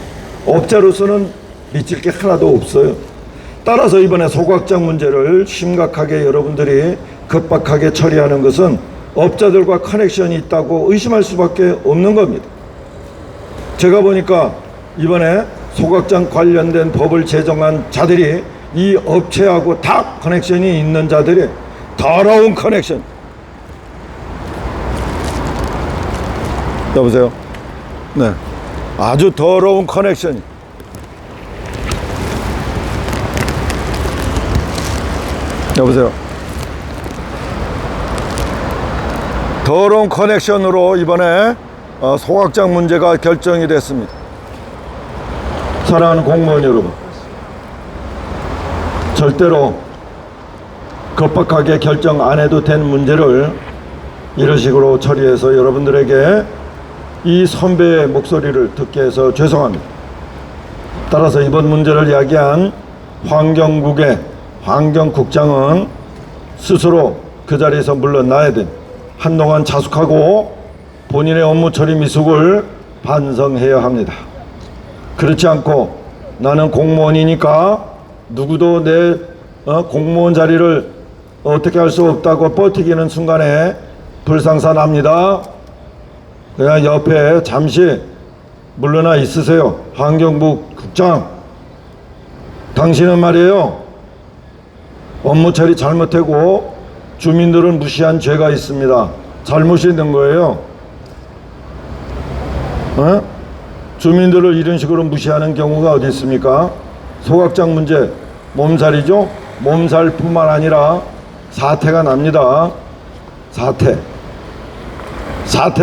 업자로서는 미칠 게 하나도 없어요. 따라서 이번에 소각장 문제를 심각하게 여러분들이 급박하게 처리하는 것은 업자들과 커넥션이 있다고 의심할 수밖에 없는 겁니다. 제가 보니까 이번에 소각장 관련된 법을 제정한 자들이 이 업체하고 다 커넥션이 있는 자들이 더러운 커넥션. 여보세요? 네. 아주 더러운 커넥션이. 여보세요? 더러운 커넥션으로 이번에 소각장 문제가 결정이 됐습니다. 사랑하는 공무원 여러분, 절대로 급박하게 결정 안 해도 된 문제를 이런 식으로 처리해서 여러분들에게 이 선배의 목소리를 듣게 해서 죄송합니다. 따라서 이번 문제를 야기한 환경국의 환경국장은 스스로 그 자리에서 물러나야 됩니다. 한동안 자숙하고 본인의 업무 처리 미숙을 반성해야 합니다. 그렇지 않고 나는 공무원이니까 누구도 내 공무원 자리를 어떻게 할 수 없다고 버티기는 순간에 불상사 납니다. 그냥 옆에 잠시 물러나 있으세요. 환경부 국장, 당신은 말이에요, 업무 처리 잘못하고 주민들을 무시한 죄가 있습니다. 잘못이 있는 거예요. 주민들을 이런 식으로 무시하는 경우가 어디 있습니까? 소각장 문제, 몸살이죠. 몸살뿐만 아니라 사태가 납니다. 사태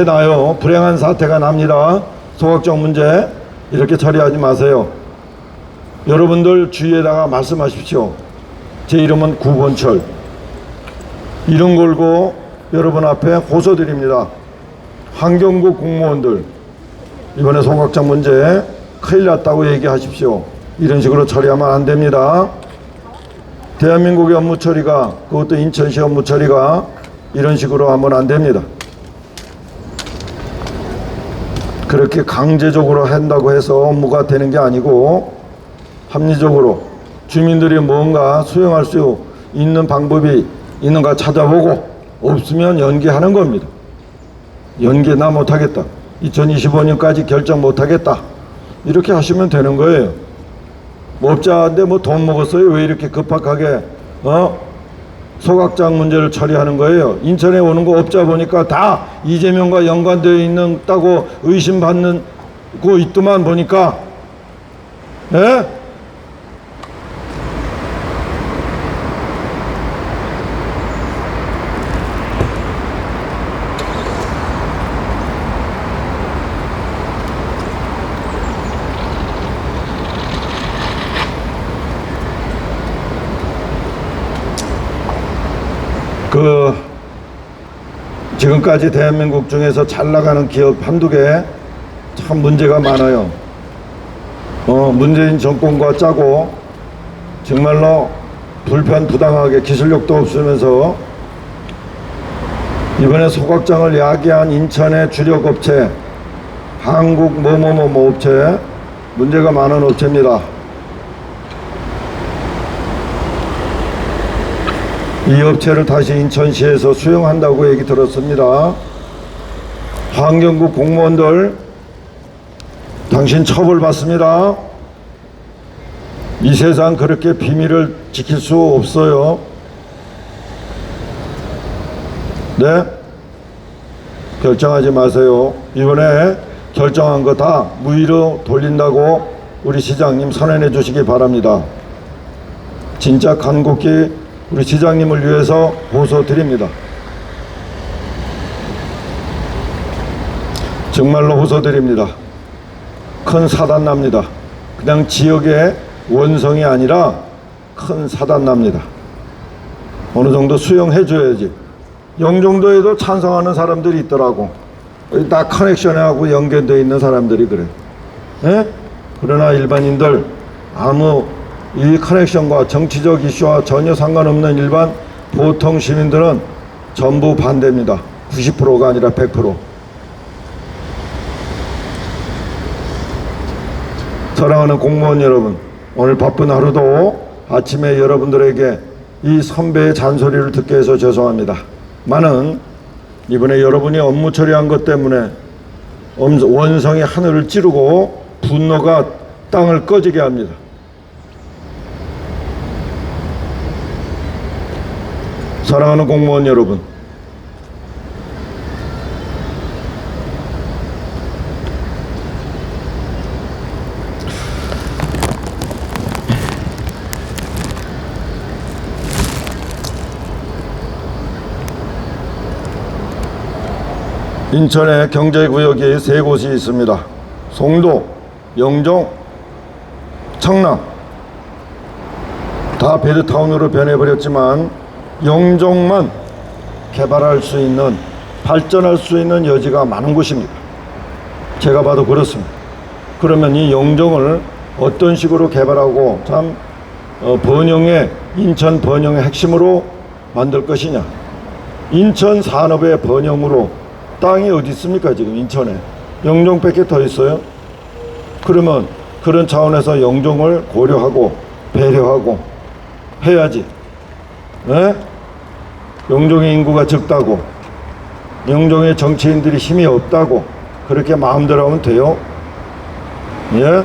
나요. 불행한 사태가 납니다. 소각장 문제 이렇게 처리하지 마세요. 여러분들 주위에다가 말씀하십시오. 제 이름은 구본철. 이름 걸고 여러분 앞에 호소드립니다. 환경부 공무원들, 이번에 소각장 문제 큰일 났다고 얘기하십시오. 이런 식으로 처리하면 안 됩니다. 대한민국의 업무 처리가, 그것도 인천시 업무 처리가 이런 식으로 하면 안 됩니다. 그렇게 강제적으로 한다고 해서 업무가 되는 게 아니고 합리적으로 주민들이 뭔가 수용할 수 있는 방법이 있는가 찾아보고 없으면 연기하는 겁니다. 연기 나 못하겠다, 2025년까지 결정 못하겠다, 이렇게 하시면 되는 거예요. 업자인데 뭐 돈 먹었어요? 왜 이렇게 급박하게 소각장 문제를 처리하는 거예요? 인천에 오는 거 업자 보니까 다 이재명과 연관되어 있다고 의심받는 거 있더만 보니까. 예? 지금까지 대한민국 중에서 잘 나가는 기업 한두 개 참 문제가 많아요. 문재인 정권과 짜고 정말로 불편부당하게 기술력도 없으면서 이번에 소각장을 야기한 인천의 주력업체 한국 뭐뭐뭐뭐 업체, 문제가 많은 업체입니다. 이 업체를 다시 인천시에서 수용한다고 얘기 들었습니다. 환경부 공무원들, 당신 처벌받습니다. 이 세상 그렇게 비밀을 지킬 수 없어요. 네? 결정하지 마세요. 이번에 결정한 거 다 무위로 돌린다고 우리 시장님 선언해 주시기 바랍니다. 진짜 간곡히 우리 시장님을 위해서 호소드립니다. 정말로 호소드립니다. 큰 사단 납니다. 그냥 지역의 원성이 아니라 큰 사단 납니다. 어느 정도 수용해 줘야지. 영종도에도 찬성하는 사람들이 있더라고. 다 커넥션하고 연결되어 있는 사람들이 그래. 예? 그러나 일반인들 아무 이 커넥션과 정치적 이슈와 전혀 상관없는 일반 보통 시민들은 전부 반대입니다. 90%가 아니라 100%. 사랑하는 공무원 여러분, 오늘 바쁜 하루도 아침에 여러분들에게 이 선배의 잔소리를 듣게 해서 죄송합니다. 많은 이번에 여러분이 업무 처리한 것 때문에 원성이 하늘을 찌르고 분노가 땅을 꺼지게 합니다. 사랑하는 공무원 여러분, 인천에 경제구역이 세 곳이 있습니다. 송도, 영종, 청남. 다 베드타운으로 변해버렸지만 영종만 개발할 수 있는, 발전할 수 있는 여지가 많은 곳입니다. 제가 봐도 그렇습니다. 그러면 이 영종을 어떤 식으로 개발하고 참 번영의, 인천 번영의 핵심으로 만들 것이냐. 인천 산업의 번영으로 땅이 어디 있습니까 지금 인천에. 영종밖에 더 있어요? 그러면 그런 차원에서 영종을 고려하고 배려하고 해야지. 예? 영종의 인구가 적다고, 영종의 정치인들이 힘이 없다고 그렇게 마음대로 하면 돼요? 예?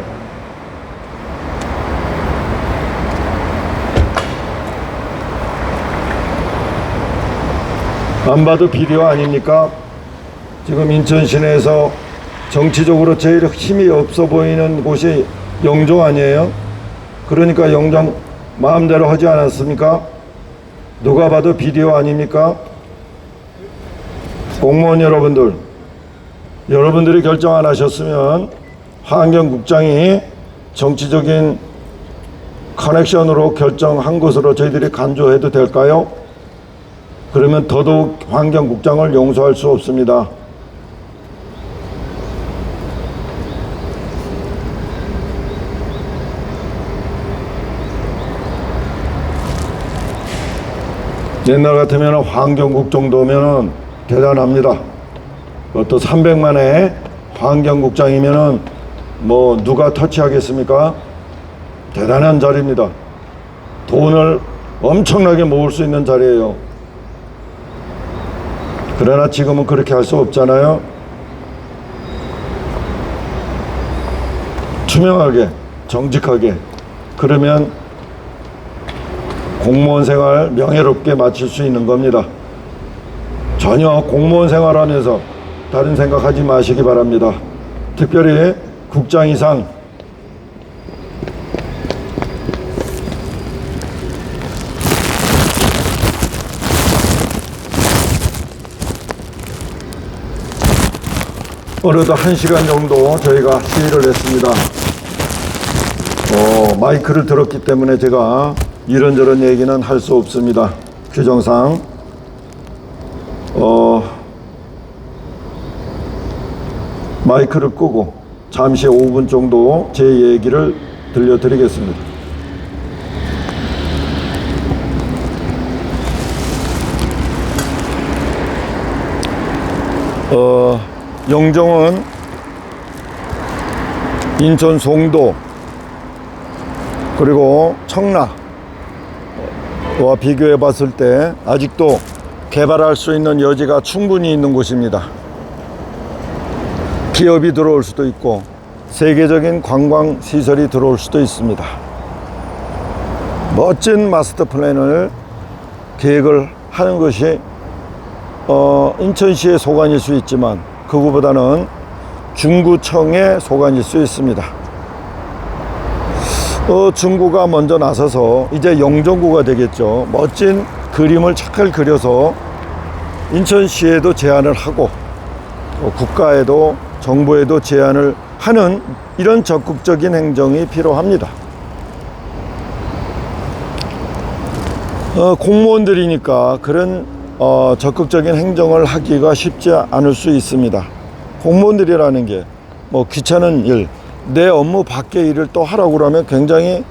안 봐도 비디오 아닙니까? 지금 인천 시내에서 정치적으로 제일 힘이 없어 보이는 곳이 영종 아니에요? 그러니까 영종 마음대로 하지 않았습니까? 누가 봐도 비디오 아닙니까? 공무원 여러분들, 여러분들이 결정 안 하셨으면 환경국장이 정치적인 커넥션으로 결정한 것으로 저희들이 간주해도 될까요? 그러면 더더욱 환경국장을 용서할 수 없습니다. 옛날 같으면 환경국 정도면 대단합니다. 또 300만의 환경국장이면 뭐 누가 터치하겠습니까? 대단한 자리입니다. 돈을 엄청나게 모을 수 있는 자리예요. 그러나 지금은 그렇게 할 수 없잖아요. 투명하게, 정직하게. 그러면 공무원 생활 명예롭게 마칠 수 있는 겁니다. 전혀 공무원 생활하면서 다른 생각하지 마시기 바랍니다. 특별히 국장 이상 오늘도 1시간 정도 저희가 시위를 했습니다. 마이크를 들었기 때문에 제가 이런저런 얘기는 할 수 없습니다. 규정상. 마이크를 끄고 잠시 5분 정도 제 얘기를 들려드리겠습니다. 영종은 인천 송도 그리고 청라와 비교해 봤을 때 아직도 개발할 수 있는 여지가 충분히 있는 곳입니다. 기업이 들어올 수도 있고 세계적인 관광 시설이 들어올 수도 있습니다. 멋진 마스터 플랜을 계획을 하는 것이 인천시의 소관일 수 있지만 그거보다는 중구청의 소관일 수 있습니다. 중구가 먼저 나서서 이제 영종구가 되겠죠. 멋진 그림을 잘 그려서 인천시에도 제안을 하고 국가에도 정부에도 제안을 하는 이런 적극적인 행정이 필요합니다. 공무원들이니까 그런 적극적인 행정을 하기가 쉽지 않을 수 있습니다. 공무원들이라는 게 뭐 귀찮은 일, 내 업무 밖의 일을 또 하라고 그러면 굉장히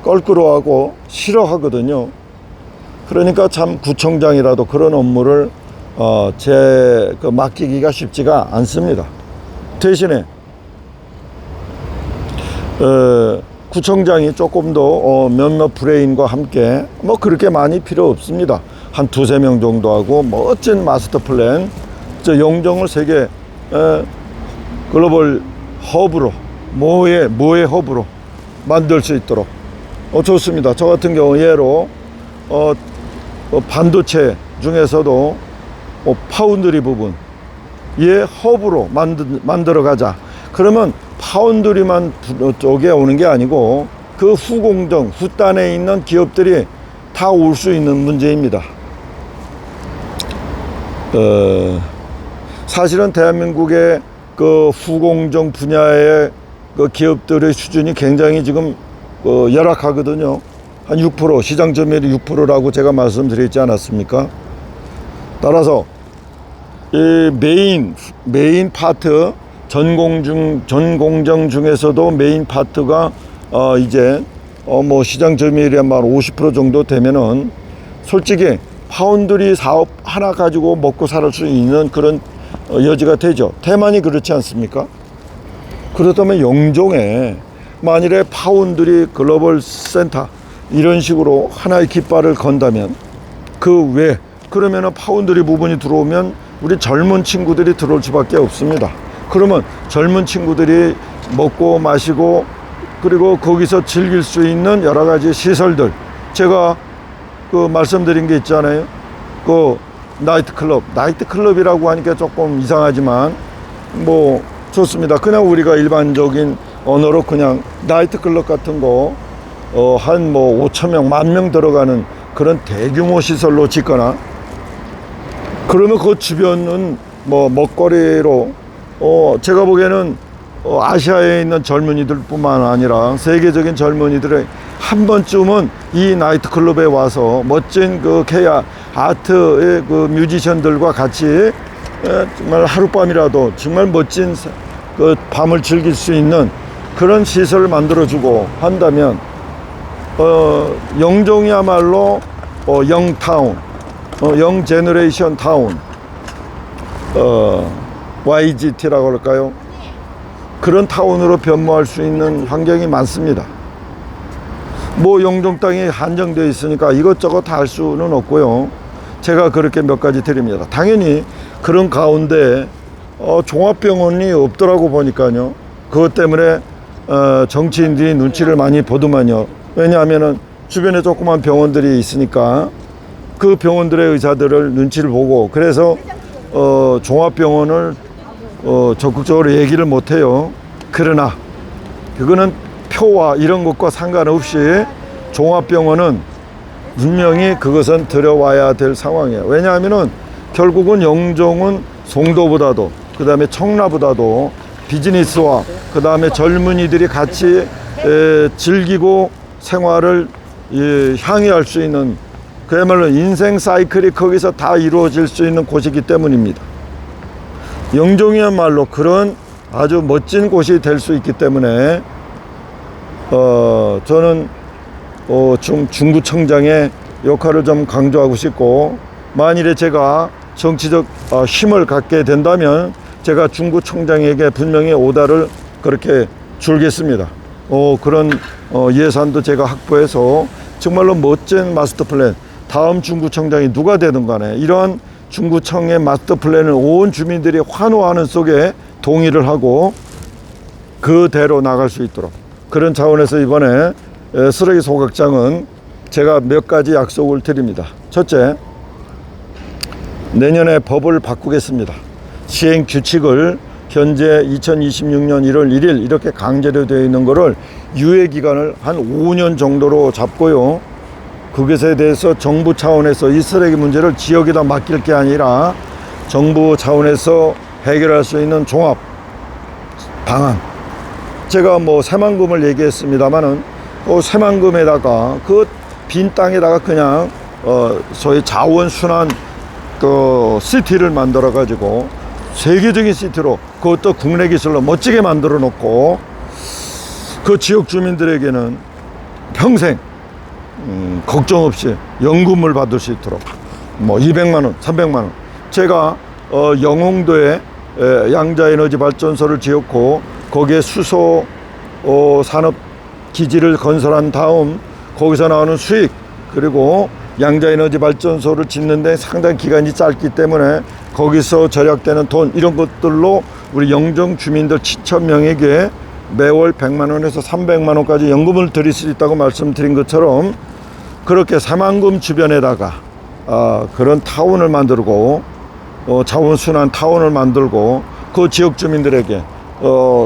껄끄러워하고 싫어하거든요. 그러니까 참 구청장이라도 그런 업무를 맡기기가 쉽지가 않습니다. 대신에 구청장이 조금 더 몇몇 브레인과 함께 뭐 그렇게 많이 필요 없습니다. 한 2~3명 정도 하고 멋진 마스터 플랜, 영종을 세계 글로벌 허브로, 모의 허브로 만들 수 있도록 좋습니다. 저 같은 경우 예로 반도체 중에서도 파운드리 부분 허브로 만들어 가자. 그러면 파운드리만 쪽에 오는 게 아니고 그 후공정, 후단에 있는 기업들이 다 올 수 있는 문제입니다. 사실은 대한민국의 그 후공정 분야의 그 기업들의 수준이 굉장히 지금 열악하거든요. 한 6%, 시장 점유율이 6%라고 제가 말씀드렸지 않았습니까? 따라서 이 메인 파트, 전공정 중에서도 메인 파트가 이제 뭐 시장 점유율이 한 50% 정도 되면은 솔직히 파운드리 사업 하나 가지고 먹고 살 수 있는 그런 여지가 되죠. 대만이 그렇지 않습니까? 그렇다면 영종에 만일에 파운드리 글로벌 센터 이런 식으로 하나의 깃발을 건다면 그 외 그러면은 파운드리 부분이 들어오면 우리 젊은 친구들이 들어올 수밖에 없습니다. 그러면 젊은 친구들이 먹고 마시고 그리고 거기서 즐길 수 있는 여러 가지 시설들, 제가 그 말씀드린 게 있잖아요. 그 나이트클럽이라고 하니까 조금 이상하지만 뭐 좋습니다. 그냥 우리가 일반적인 언어로 그냥 나이트클럽 같은 거 한 뭐 5,000명, 10,000명 들어가는 그런 대규모 시설로 짓거나, 그러면 그 주변은 뭐 먹거리로 제가 보기에는 아시아에 있는 젊은이들뿐만 아니라 세계적인 젊은이들의 한 번쯤은 이 나이트클럽에 와서 멋진 그 케야 아트의 그 뮤지션들과 같이 정말 하룻밤이라도 정말 멋진 그 밤을 즐길 수 있는 그런 시설을 만들어주고 한다면 영종이야말로 영타운, 영 제너레이션 타운, YGT라고 할까요? 그런 타운으로 변모할 수 있는 환경이 많습니다. 뭐 영종 땅이 한정되어 있으니까 이것저것 다 할 수는 없고요. 제가 그렇게 몇 가지 드립니다. 당연히 그런 가운데 종합병원이 없더라고 보니까요. 그것 때문에 정치인들이 눈치를 많이 보더만요. 왜냐하면은 주변에 조그만 병원들이 있으니까 그 병원들의 의사들을 눈치를 보고, 그래서 종합병원을 적극적으로 얘기를 못해요. 그러나 그거는 표와 이런 것과 상관없이 종합병원은 분명히 그것은 들어와야 될 상황이에요. 왜냐하면은 결국은 영종은 송도보다도, 그 다음에 청라보다도 비즈니스와 그 다음에 젊은이들이 같이 즐기고 생활을 향유할 수 있는, 그야말로 인생 사이클이 거기서 다 이루어질 수 있는 곳이기 때문입니다. 영종이야말로 그런 아주 멋진 곳이 될 수 있기 때문에 저는 중구청장의 역할을 좀 강조하고 싶고, 만일에 제가 정치적 힘을 갖게 된다면 제가 중구청장에게 분명히 오다를 그렇게 줄겠습니다. 그런 예산도 제가 확보해서 정말로 멋진 마스터 플랜, 다음 중구청장이 누가 되든 간에 이러한 중구청의 마스터 플랜을 온 주민들이 환호하는 속에 동의를 하고 그대로 나갈 수 있도록, 그런 차원에서 이번에 쓰레기 소각장은 제가 몇 가지 약속을 드립니다. 첫째, 내년에 법을 바꾸겠습니다. 시행 규칙을 현재 2026년 1월 1일 이렇게 강제로 되어 있는 거를 유예 기간을 한 5년 정도로 잡고요. 그것에 대해서 정부 차원에서 이 쓰레기 문제를 지역에다 맡길 게 아니라 정부 차원에서 해결할 수 있는 종합 방안. 제가 뭐 새만금을 얘기했습니다만은 새만금에다가 그 빈 땅에다가 그냥 소위 자원순환 그 시티를 만들어 가지고 세계적인 시티로, 그것도 국내 기술로 멋지게 만들어 놓고 그 지역 주민들에게는 평생 걱정 없이 연금을 받을 수 있도록, 뭐 200만 원, 300만 원. 제가 영흥도에 양자에너지 발전소를 지었고 거기에 수소 산업 기지를 건설한 다음 거기서 나오는 수익, 그리고 양자에너지 발전소를 짓는데 상당히 기간이 짧기 때문에 거기서 절약되는 돈, 이런 것들로 우리 영종 주민들 7,000명에게 매월 100만 원에서 300만 원까지 연금을 드릴 수 있다고 말씀드린 것처럼 그렇게 새만금 주변에다가 그런 타운을 만들고 자원순환 타운을 만들고 그 지역 주민들에게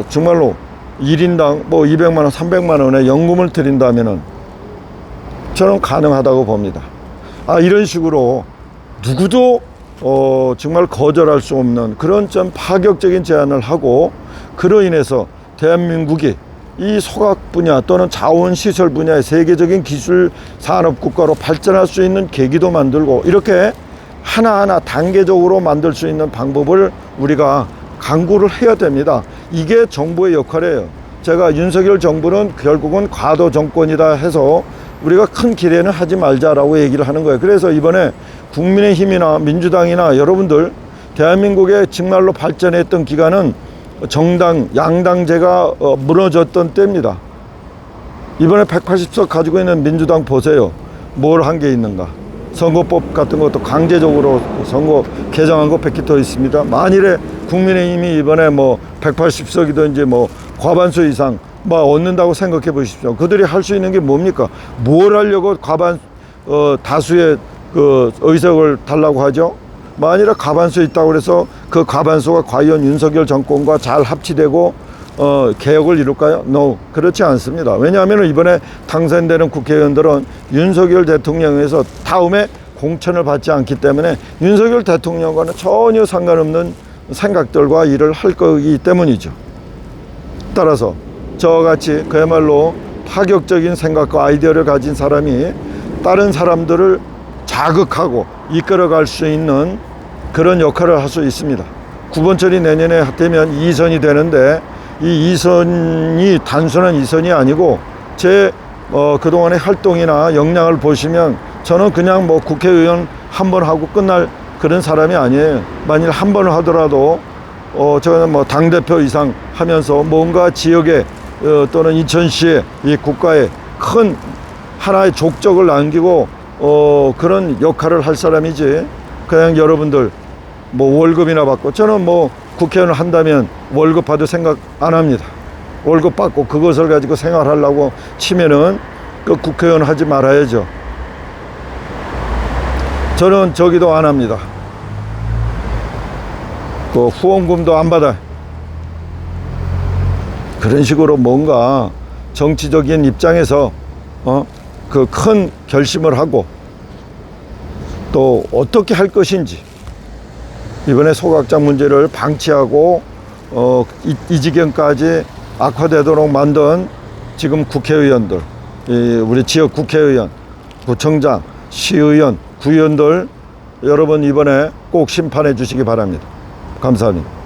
정말로 1인당 뭐 200만 원, 300만 원의 연금을 드린다면은 저는 가능하다고 봅니다. 이런 식으로 누구도 정말 거절할 수 없는 그런 좀 파격적인 제안을 하고, 그로 인해서 대한민국이 이 소각 분야 또는 자원시설 분야의 세계적인 기술 산업 국가로 발전할 수 있는 계기도 만들고, 이렇게 하나하나 단계적으로 만들 수 있는 방법을 우리가 강구를 해야 됩니다. 이게 정부의 역할이에요. 제가 윤석열 정부는 결국은 과도 정권이다 해서 우리가 큰 기대는 하지 말자라고 얘기를 하는 거예요. 그래서 이번에 국민의힘이나 민주당이나 여러분들 대한민국의 정말로 발전했던 기간은 정당, 양당제가 무너졌던 때입니다. 이번에 180석 가지고 있는 민주당 보세요. 뭘 한 게 있는가. 선거법 같은 것도 강제적으로 선거 개정한 거 100개 더 있습니다. 만일에 국민의힘이 이번에 뭐 180석이든지 뭐 과반수 이상 뭐 얻는다고 생각해 보십시오. 그들이 할 수 있는 게 뭡니까? 뭘 하려고 다수의 그 의석을 달라고 하죠? 만일에 과반수 있다고 그래서 그 과반수가 과연 윤석열 정권과 잘 합치되고 개혁을 이룰까요? No, 그렇지 않습니다. 왜냐하면 이번에 당선되는 국회의원들은 윤석열 대통령에서 다음에 공천을 받지 않기 때문에 윤석열 대통령과는 전혀 상관없는 생각들과 일을 할 거기 때문이죠. 따라서 저같이 그야말로 파격적인 생각과 아이디어를 가진 사람이 다른 사람들을 자극하고 이끌어갈 수 있는 그런 역할을 할 수 있습니다. 9번짜리 내년에 되면 2선이 되는데 이 2선이 단순한 2선이 아니고 제 그동안의 활동이나 역량을 보시면 저는 그냥 뭐 국회의원 한 번 하고 끝날 그런 사람이 아니에요. 만일 한 번 하더라도 저는 뭐 당대표 이상 하면서 뭔가 지역에 또는 인천시에 이 국가에 큰 하나의 족적을 남기고 그런 역할을 할 사람이지 그냥 여러분들 뭐 월급이나 받고 저는 뭐 국회의원 한다면 월급 받을 생각 안 합니다. 월급 받고 그것을 가지고 생활하려고 치면은 그 국회의원 하지 말아야죠. 저는 저기도 안 합니다. 그 후원금도 안 받아요. 그런 식으로 뭔가 정치적인 입장에서 그 큰 결심을 하고 또 어떻게 할 것인지 이번에 소각장 문제를 방치하고 이 지경까지 악화되도록 만든 지금 국회의원들, 우리 지역 국회의원, 구청장, 시의원, 구의원들 여러분 이번에 꼭 심판해 주시기 바랍니다. 감사합니다.